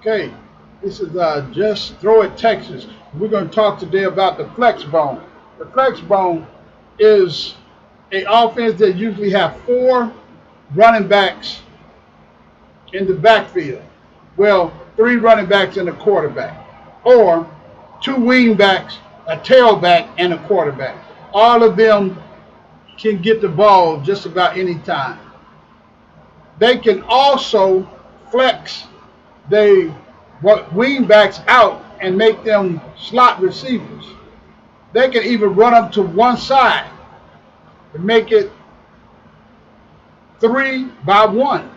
Okay, this is Just Throw It Texas. We're going to talk today about the Flexbone. The Flexbone is an offense that usually have 4 running backs in the backfield. Well, 3 running backs and a quarterback, or 2 wing backs, a tailback, and a quarterback. All of them can get the ball just about any time. They can also flex they wing backs out and make them slot receivers. They can even run up to one side and make it 3-by-1.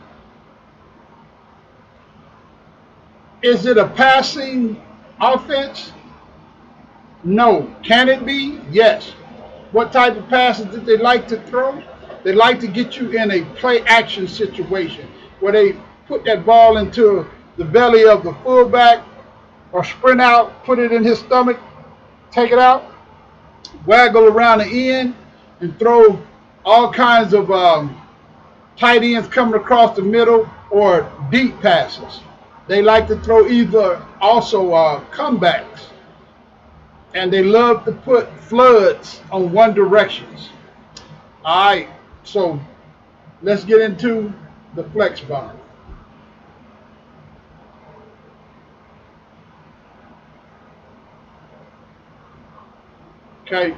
Is it a passing offense? No. Can it be? Yes. What type of passes did they like to throw? They like to get you in a play action situation where they put that ball into the belly of the fullback or sprint out, put it in his stomach, take it out, waggle around the end, and throw all kinds of tight ends coming across the middle or deep passes. They like to throw either also comebacks, and they love to put floods on one directions. All right, so let's get into the flex bone. Okay,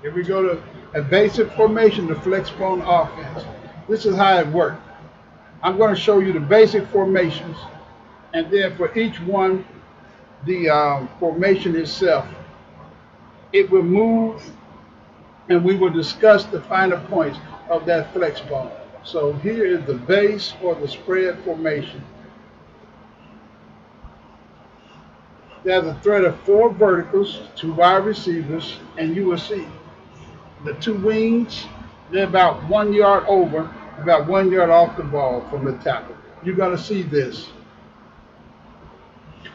here we go to a basic formation, the flexbone offense. This is how it works. I'm going to show you the basic formations, and then for each one, the formation itself. It will move, and we will discuss the finer points of that flexbone. So here is the base or the spread formation. There's a thread of 4 verticals, 2 wide receivers, and you will see the 2 wings, they're about 1 yard over, about 1 yard off the ball from the tackle. You're going to see this.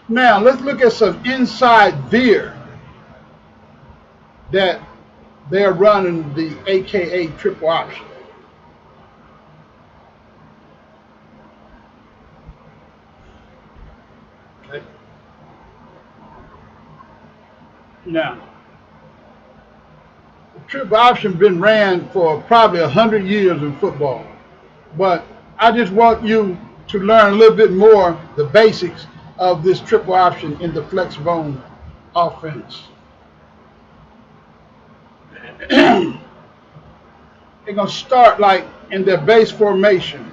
Now, let's look at some inside veer that they're running, the AKA triple option. Okay. Now, the triple option been ran for probably 100 years in football, but I just want you to learn a little bit more the basics of this triple option in the flexbone offense. They're going to start like in their base formation.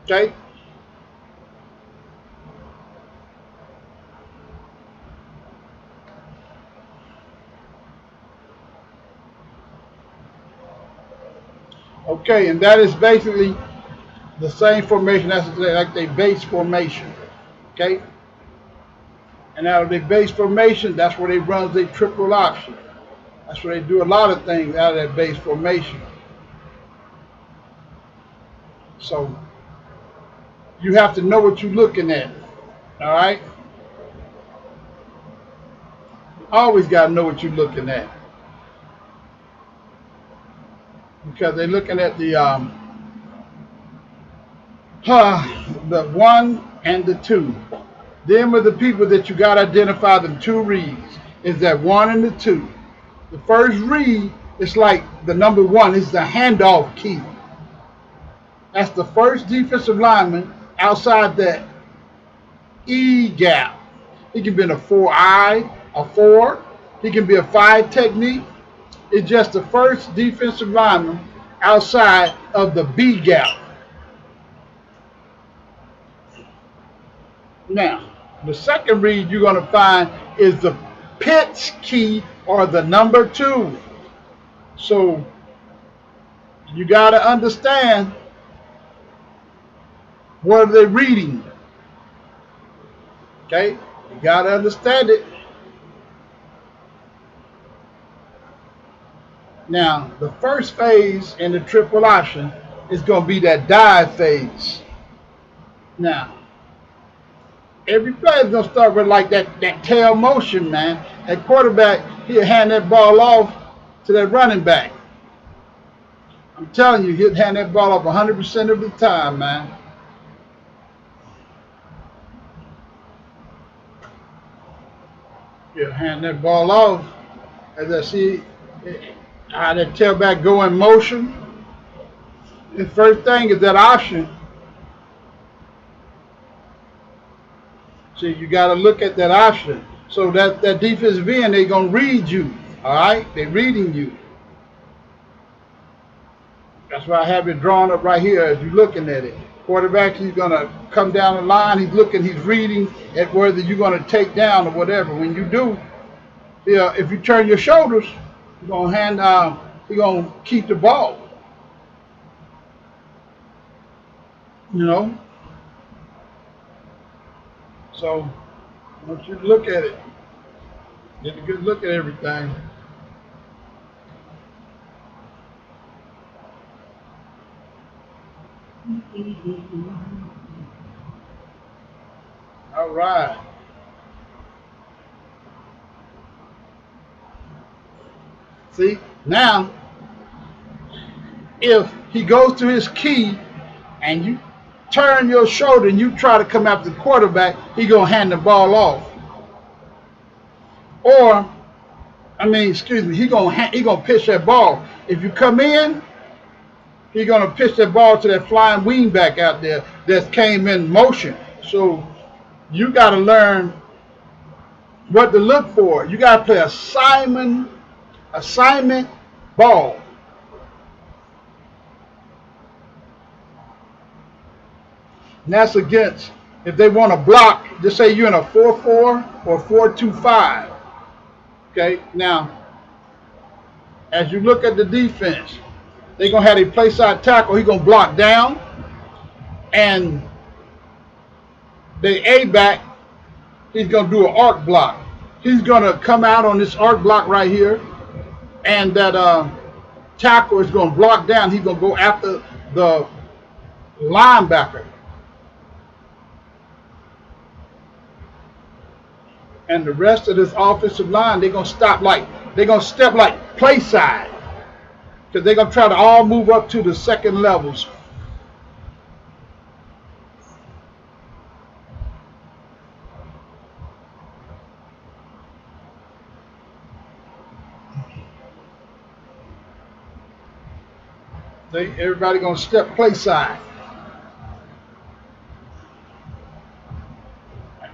Okay? Okay, and that is basically the same formation as like their base formation. Okay? And out of their base formation, that's where they run their triple option. That's where they do a lot of things out of that base formation. So you have to know what you're looking at. All right? Always got to know what you're looking at, because they're looking at the 1 and the 2. Them are the people that you got to identify. The 2 reads is that 1 and the 2. The first read is like the number 1 is the handoff key. That's the first defensive lineman outside that E gap. He can be in a 4-eye, a 4. He can be a 5 technique. It's just the first defensive lineman outside of the B gap. Now, the second read you're going to find is the pitch key or the number 2. So you got to understand, what are they reading? Okay, you got to understand it. Now, the first phase in the triple option is going to be that dive phase. Now, every play is going to start with like that tail motion, man. At quarterback, he'll hand that ball off to that running back. I'm telling you, he'll hand that ball off 100% of the time, man. He'll hand that ball off. As I see how that tailback go in motion. The first thing is that option. See, you got to look at that option. So that defensive end, they're going to read you. All right? They're reading you. That's why I have it drawn up right here as you're looking at it. Quarterback, he's going to come down the line. He's looking, he's reading at whether you're going to take down or whatever. When you do, if you turn your shoulders, he's going to keep the ball. You know? So, once you look at it, get a good look at everything. All right. See, now, if he goes to his key and you turn your shoulder and you try to come after the quarterback, he's going to hand the ball off. Or, he's going to pitch that ball. If you come in, he's going to pitch that ball to that flying wingback out there that came in motion. So you got to learn what to look for. You got to play assignment ball. And that's against, if they want to block, just say you're in a 4-4 or 4-2-5. Okay, now, as you look at the defense, they're going to have a play side tackle. He's going to block down. And the A-back, he's going to do an arc block. He's going to come out on this arc block right here. And that tackle is going to block down. He's going to go after the linebacker. And the rest of this offensive line, they're going to step like play side. Because they're going to try to all move up to the second levels. See, everybody going to step play side.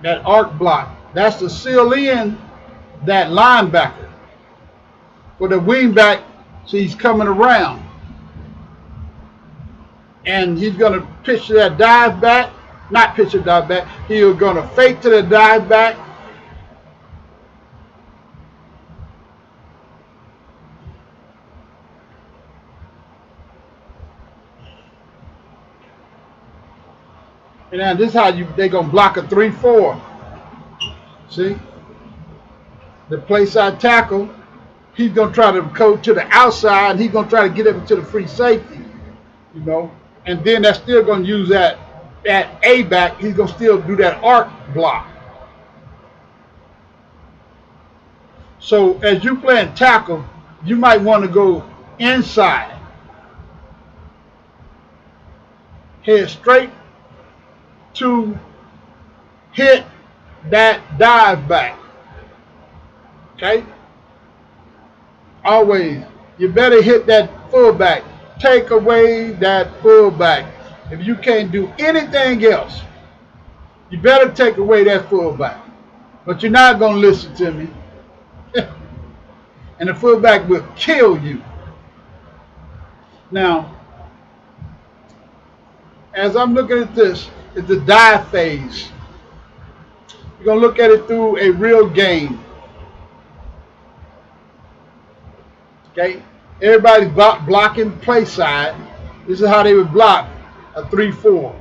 That arc block, that's to seal in that linebacker. For the wingback, see, he's coming around. And he's going to pitch that dive back. Not pitch a dive back. He's going to fake to the dive back. And now this is how they're going to block a 3-4. See? The play side tackle, he's going to try to go to the outside. And he's going to try to get up into the free safety. You know? And then that's still going to use that A-back. He's going to still do that arc block. So as you playing tackle, you might want to go inside. Head straight to hit that dive back. Okay? Always, you better hit that fullback. Take away that fullback. If you can't do anything else, you better take away that fullback. But you're not going to listen to me. And the fullback will kill you. Now, as I'm looking at this, it's the dive phase. You're going to look at it through a real game. Okay? Everybody's blocking play side. This is how they would block a 3-4.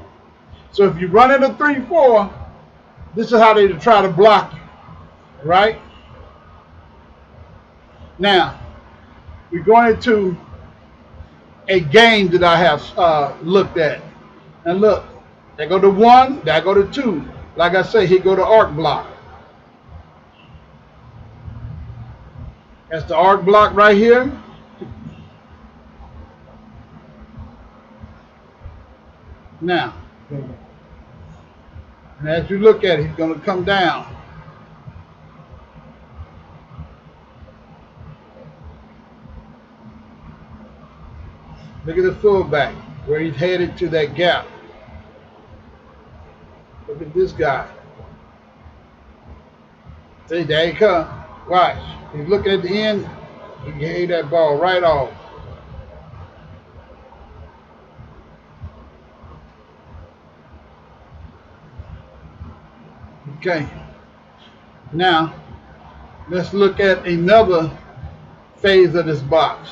So if you run in a 3-4, this is how they would try to block you. Right? Now, we're going into a game that I have looked at. And look, there go to 1, there go to 2. Like I say, here go to arc block. That's the arc block right here. Now, and as you look at it, he's going to come down. Look at the fullback, where he's headed to that gap. Look at this guy. See, there he come. Watch. He's looking at the end. He gave that ball right off. Okay. Now, let's look at another phase of this box.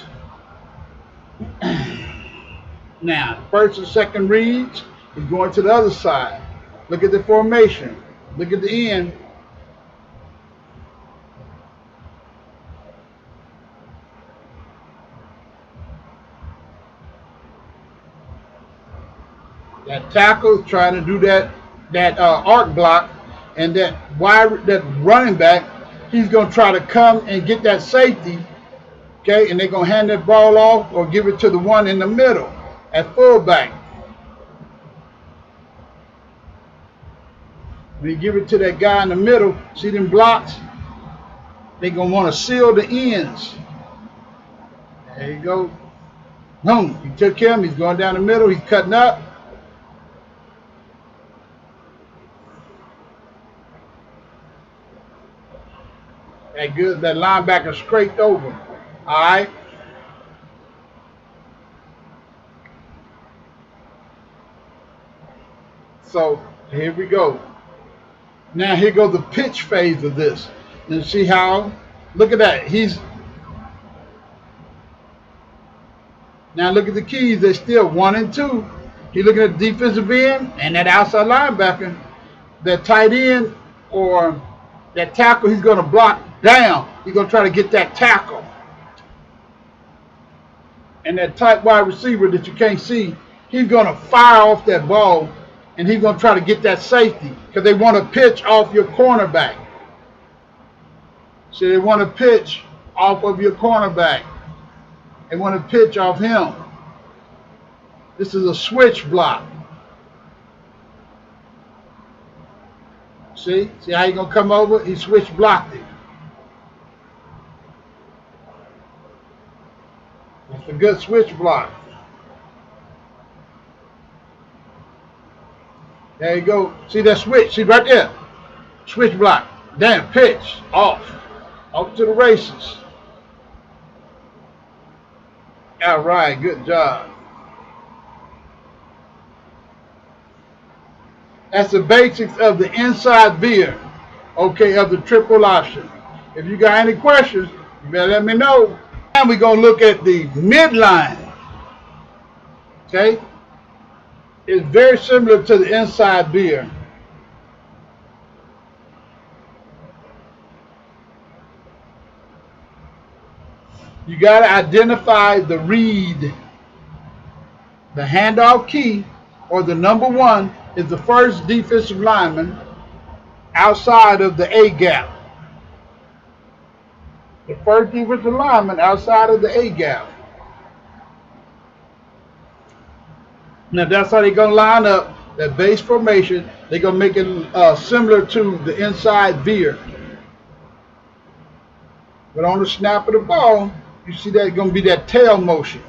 Now, first and second reads, he's going to the other side. Look at the formation. Look at the end. That tackle is trying to do that arc block, and that running back, he's going to try to come and get that safety. Okay, and they're going to hand that ball off or give it to the one in the middle at fullback. When you give it to that guy in the middle, see them blocks? They're going to want to seal the ends. There you go. Boom. He took him. He's going down the middle. He's cutting up. That good. That linebacker scraped over. All right. So here we go. Now here goes the pitch phase of this. And see how? Look at that. Now look at the keys. They're still 1 and 2. He's looking at the defensive end and that outside linebacker. That tight end or that tackle, he's going to block down. He's going to try to get that tackle. And that tight wide receiver that you can't see, he's going to fire off that ball, and he's going to try to get that safety because they want to pitch off your cornerback. So they want to pitch off of your cornerback. They want to pitch off him. This is a switch block. See how he's going to come over? He switch blocked it. That's a good switch block. There you go. See that switch? See right there? Switch block. Damn, pitch. Off. Off to the races. All right, good job. That's the basics of the inside veer, okay, of the triple option. If you got any questions, you better let me know. And we're going to look at the midline, okay? It's very similar to the inside veer. You got to identify the read. The handoff key, or the number 1, is the first defensive lineman outside of the A gap. The first defensive lineman outside of the A gap. Now that's how they're going to line up that base formation. They're going to make it similar to the inside veer. But on the snap of the ball, you see that's going to be that tail motion.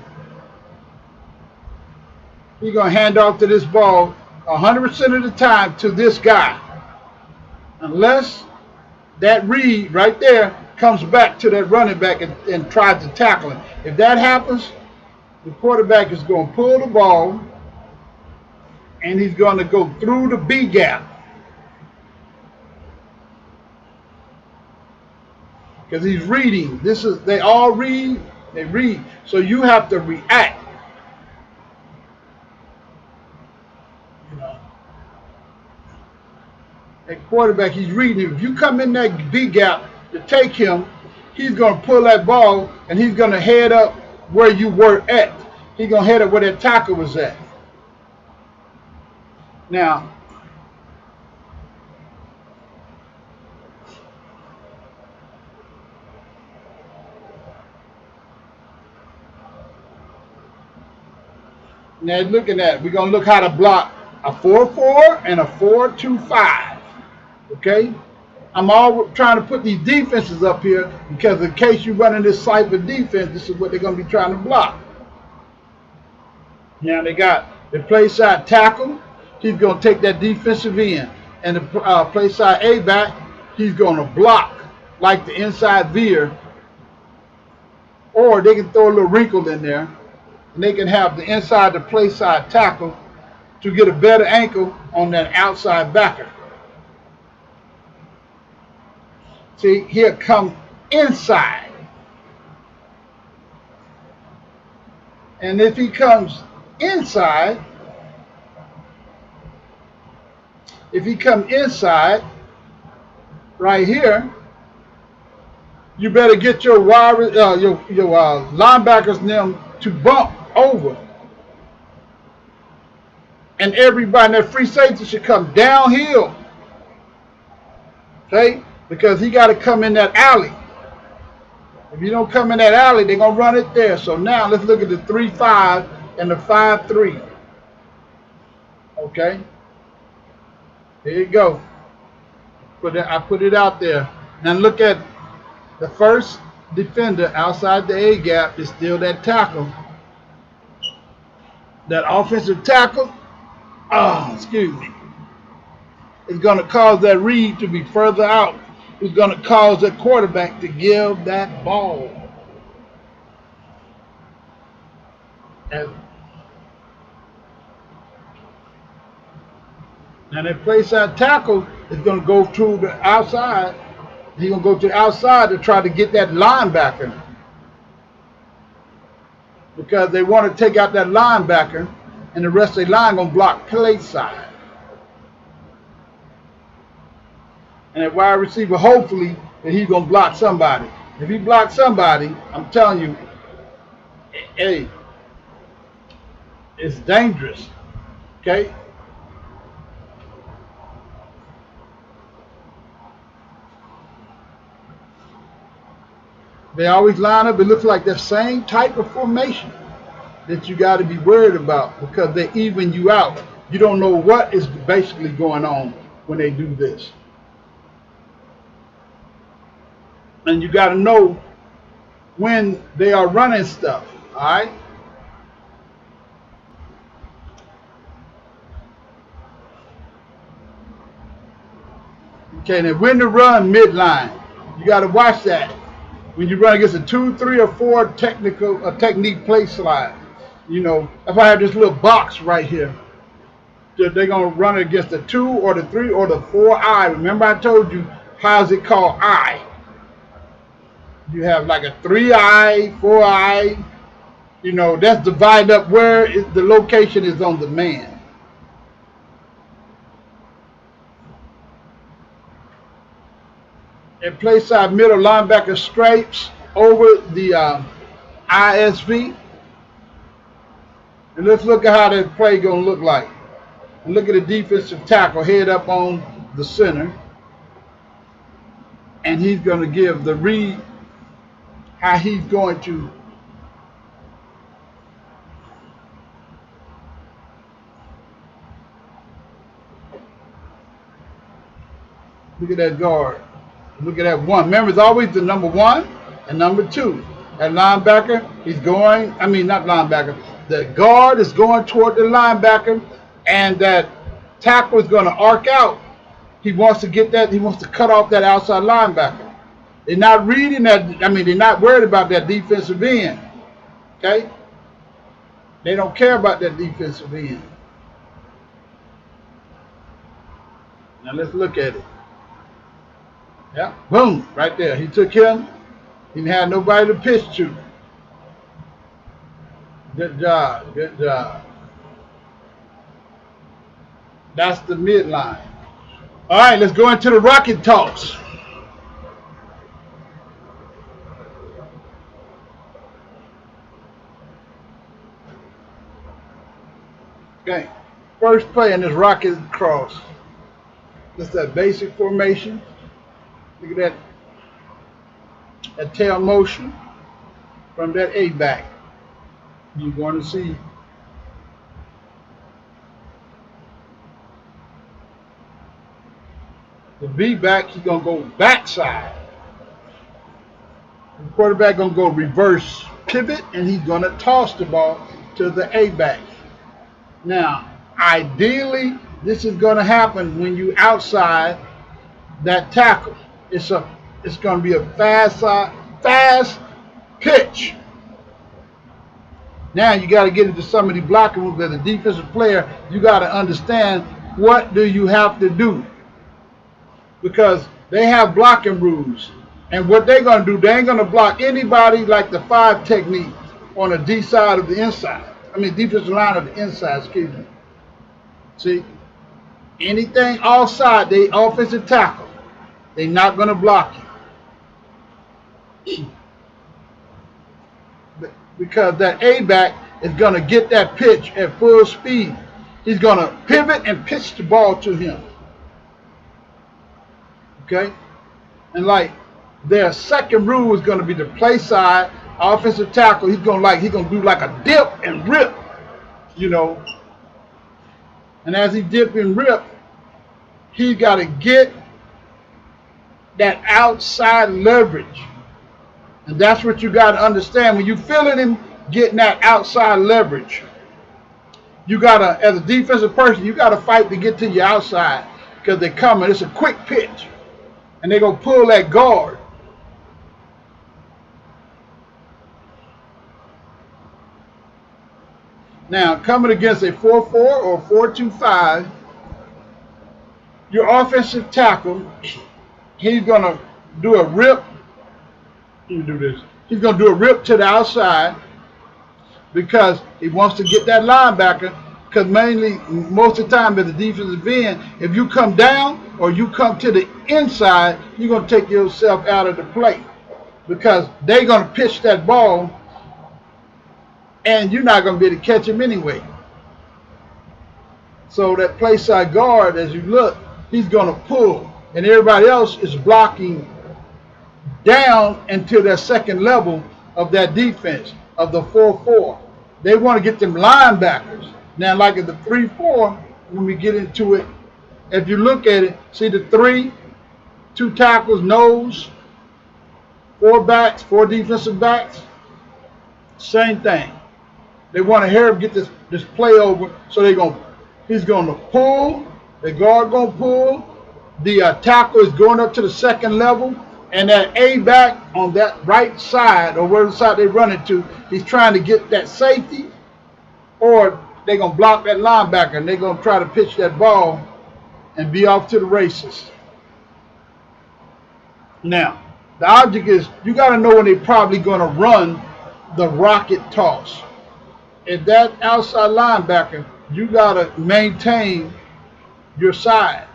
He's going to hand off to this ball 100% of the time to this guy. Unless that read right there comes back to that running back and tries to tackle him. If that happens, the quarterback is going to pull the ball and he's going to go through the B gap. Because he's reading. They all read, they read. So you have to react. That quarterback, he's reading. If you come in that B gap to take him, he's going to pull that ball and he's going to head up where you were at. He's going to head up where that tackle was at. Now, looking at, we're going to look how to block a 4-4 and a 4-2-5. Okay? I'm all trying to put these defenses up here because in case you're running this cyber defense, this is what they're going to be trying to block. Now they play side tackle. He's going to take that defensive end. And the play side A back, he's going to block like the inside veer. Or they can throw a little wrinkle in there. And they can have the inside the play side tackle to get a better ankle on that outside backer. See, he'll come inside. And if he comes inside, right here, you better get your linebackers and them to bump over. And everybody, that free safety should come downhill. Okay? Because he got to come in that alley. If you don't come in that alley, they're going to run it there. So now let's look at the 3-5 and the 5-3. Okay? Here you go. I put it out there. Now look at the first defender outside the A gap is still that tackle. That offensive tackle, is going to cause that read to be further out. It's going to cause that quarterback to give that ball. And that play side tackle is going to go to the outside. He's going to go to the outside to try to get that linebacker. Because they want to take out that linebacker, and the rest of the line going to block play side. And that wide receiver, hopefully, that he's going to block somebody. If he blocks somebody, I'm telling you, hey, it's dangerous. Okay? They always line up. It looks like the same type of formation that you got to be worried about because they even you out. You don't know what is basically going on when they do this. And you got to know when they are running stuff. All right? Okay, now when to run midline. You got to watch that. When you run against a 2, 3, or 4 technique play slide, you know, if I have this little box right here, they're going to run against the 2 or the 3 or the 4 eye. Remember I told you, how's it called eye? You have like a 3-eye, 4-eye, you know, that's divided up where the location is on the man. And play side middle linebacker scrapes over the ISV. And let's look at how that play going to look like. And look at the defensive tackle head up on the center. And he's going to give the read how he's going to look at that guard. Look at that 1. Remember, it's always the number 1 and number 2. That linebacker, he's going, not linebacker. The guard is going toward the linebacker, and that tackle is going to arc out. He wants to get that, he wants to cut off that outside linebacker. They're not reading that, they're not worried about that defensive end. Okay? They don't care about that defensive end. Now let's look at it. Yeah, boom, right there. He took him. He didn't have nobody to pitch to. Good job, good job. That's the midline. All right, let's go into the rocket toss. Okay, first play in this rocket cross. Just that basic formation. Look at that tail motion from that A back. You're going to see the B back, he's going to go backside. The quarterback going to go reverse pivot, and he's going to toss the ball to the A back. Now, ideally, this is going to happen when you outside that tackle. It's going to be a fast pitch. Now you got to get into some of the blocking moves as a defensive player. You got to understand what do you have to do, because they have blocking rules, and what they're going to do, they ain't going to block anybody like the 5 technique on the D side of the inside. I mean defensive line of the inside. Excuse me. See, anything outside, they offensive tackle. They're not going to block you. Because that A-back is going to get that pitch at full speed. He's going to pivot and pitch the ball to him. Okay? And like their second rule is going to be the play side offensive tackle. He's going to do like a dip and rip, you know. And as he dip and rip, he's got to get that outside leverage. And that's what you got to understand. When you feeling him getting that outside leverage, you got to, as a defensive person, you got to fight to get to your outside, because they're coming. It's a quick pitch. And they're going to pull that guard. Now, coming against a 4-4 or 4-2-5, your offensive tackle, he's going to do a rip. Let me do this. He's going to do a rip to the outside because he wants to get that linebacker. Because mainly, most of the time as a defensive end, if you come down or you come to the inside, you're going to take yourself out of the play, because they're going to pitch that ball and you're not going to be able to catch him anyway. So that play side guard, as you look, he's going to pull, and everybody else is blocking down into that second level of that defense of the 4-4. They want to get them linebackers. Now, like at the 3-4, when we get into it, if you look at it, see the 2 tackles, nose, 4 backs, 4 defensive backs, same thing. They want to hear him get this play over, so he's going to pull, the guard going to pull, the tackle is going up to the second level, and that A-back on that right side, or whatever side they run it to, he's trying to get that safety, or they're going to block that linebacker, and they're going to try to pitch that ball and be off to the races. Now, the object is, you got to know when they're probably going to run the rocket toss. If that outside linebacker, you got to maintain your side.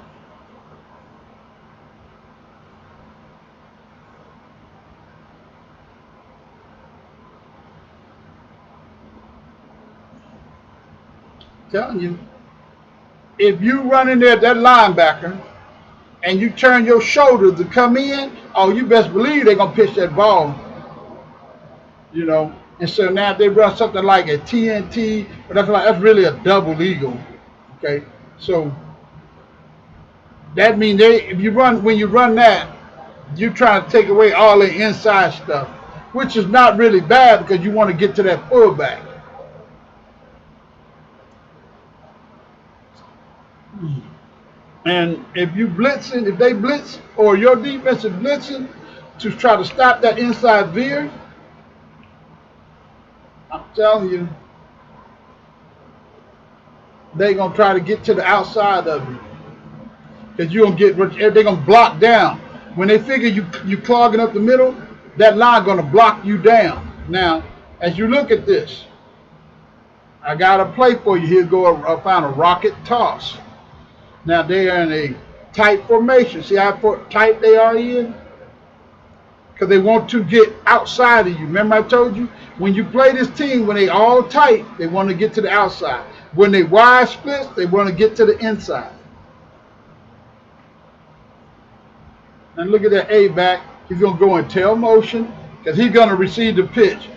Telling you, if you run in there, that linebacker, and you turn your shoulder to come in, oh, you best believe they're going to pitch that ball. You know, and so now if they run something like a TNT, but that's really a double eagle. Okay, so that means when you run that, you're trying to take away all the inside stuff, which is not really bad because you want to get to that fullback. And if they blitz, or your defense is blitzing to try to stop that inside veer, I'm telling you, they're going to try to get to the outside of you. Because they're going to block down. When they figure you clogging up the middle, that line going to block you down. Now, as you look at this, I got a play for you. Here, I found a rocket toss. Now, they are in a tight formation. See how tight they are in? Because they want to get outside of you. Remember I told you, when you play this team, when they all tight, they want to get to the outside. When they wide splits, they want to get to the inside. And look at that A-back. He's going to go in tail motion because he's going to receive the pitch.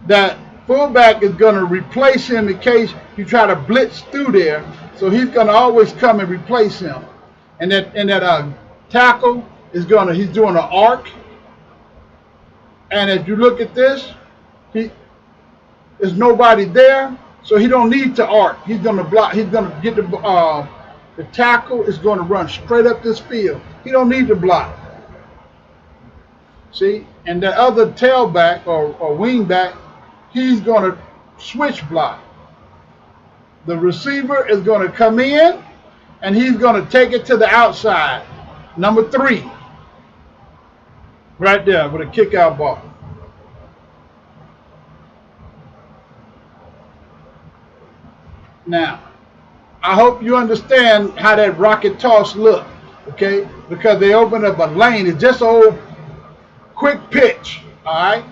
That fullback is going to replace him in case you try to blitz through there. So he's going to always come and replace him. And that tackle he's doing an arc. And if you look at this, there's nobody there. So he don't need to arc. He's going to block. He's going to get the tackle is going to run straight up this field. He don't need to block. See, and the other tailback or wing back, he's going to switch block. The receiver is going to come in, and he's going to take it to the outside. Number 3, right there with a kick-out ball. Now, I hope you understand how that rocket toss look, okay? Because they open up a lane. It's just a old quick pitch, all right?